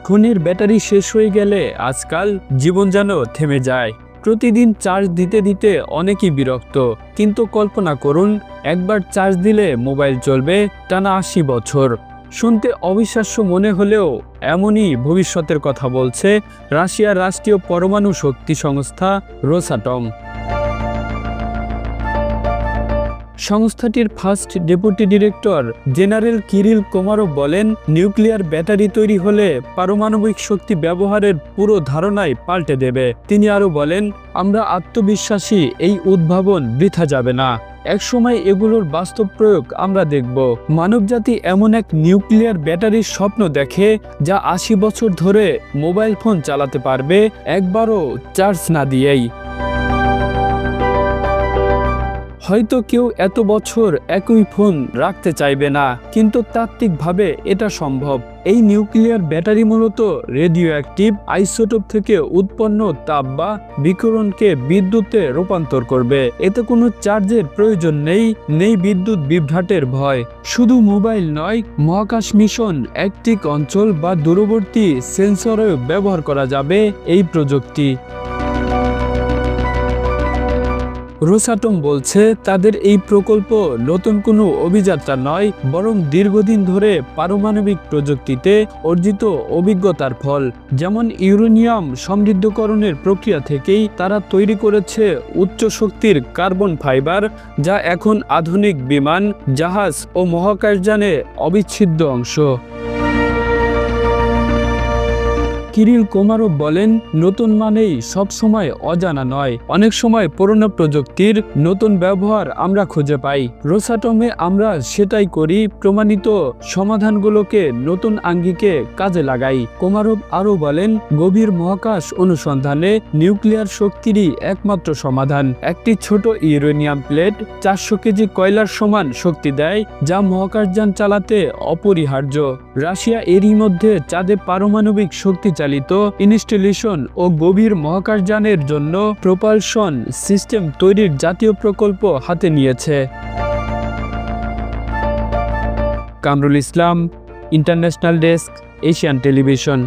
ফোনের ব্যাটারি শেষ হয়ে গেলে আজকাল জীবন যেন থেমে যায়। প্রতিদিন চার্জ দিতে দিতে অনেকেই বিরক্ত, কিন্তু কল্পনা করুন একবার চার্জ দিলে মোবাইল চলবে টানা ৮০ বছর। শুনতে অবিশ্বাস্য মনে হলেও এমনই ভবিষ্যতের কথা বলছে রাশিয়ার রাষ্ট্রীয় পরমাণু শক্তি সংস্থা রোসাটম। সংস্থাটির first deputy director general Kirill Komarov বলেন, নিউক্লিয়ার ব্যাটারি তৈরি হলে পারমাণবিক শক্তি ব্যবহারের পুরো ধারণাই পাল্টে দেবে। তিনি আরও বলেন, আমরা আত্মবিশ্বাসী এই উদ্ভাবন বৃথা যাবে না। একসময় এগুলোর বাস্তব প্রয়োগ আমরা দেখব। মানবজাতি এমন এক নিউক্লিয়ার ব্যাটারির স্বপ্ন দেখে যা ৮০ বছর ধরে মোবাইল ফোন চালাতে পারবে একবারও চার্জ না দিয়েই। হয়তো কেউ এত বছর একই ফোন রাখতে চাইবে না, কিন্তু তাত্ত্বিকভাবে এটা সম্ভব। এই নিউক্লিয়ার ব্যাটারি মূলত রেডিও অ্যাক্টিভ আইসোটোপ থেকে উৎপন্ন তাপ বা বিকিরণকে বিদ্যুতে রূপান্তর করবে। এতে কোনো চার্জের প্রয়োজন নেই বিদ্যুৎ বিভ্রাটের ভয়। শুধু মোবাইল নয়, মহাকাশ মিশন, আর্কটিক অঞ্চল বা দূরবর্তী সেন্সরেও ব্যবহার করা যাবে এই প্রযুক্তি। রোসাটম বলছে, তাদের এই প্রকল্প নতুন কোনো অভিযাত্রা নয়, বরং দীর্ঘদিন ধরে পারমাণবিক প্রযুক্তিতে অর্জিত অভিজ্ঞতার ফল। যেমন ইউরেনিয়াম সমৃদ্ধকরণের প্রক্রিয়া থেকেই তারা তৈরি করেছে উচ্চ শক্তির কার্বন ফাইবার, যা এখন আধুনিক বিমান, জাহাজ ও মহাকাশযানে অবিচ্ছেদ্য অংশ। কিরিল কোমারভ বলেন, নতুন মানেই সবসময় অজানা নয়, অনেক সময় পুরনো প্রযুক্তির নতুন ব্যবহার আমরা খুঁজে পাই। রোসাটমে আমরা সেটাই করি, প্রমাণিত সমাধানগুলোকে নতুন আঙ্গিকে কাজে লাগাই। কোমারভ আরও বলেন, গভীর মহাকাশ অনুসন্ধানে নিউক্লিয়ার শক্তিরই একমাত্র সমাধান। একটি ছোট ইউরেনিয়াম প্লেট ৪০০ কেজি কয়লার সমান শক্তি দেয়, যা মহাকাশযান চালাতে অপরিহার্য। রাশিয়া এরই মধ্যে চাঁদে পারমাণবিক শক্তি ইনস্টলেশন ও গভীর মহাকাশযানের জন্য প্রপালশন সিস্টেম তৈরির জাতীয় প্রকল্প হাতে নিয়েছে। Kamrul Islam, international desk, Asian television.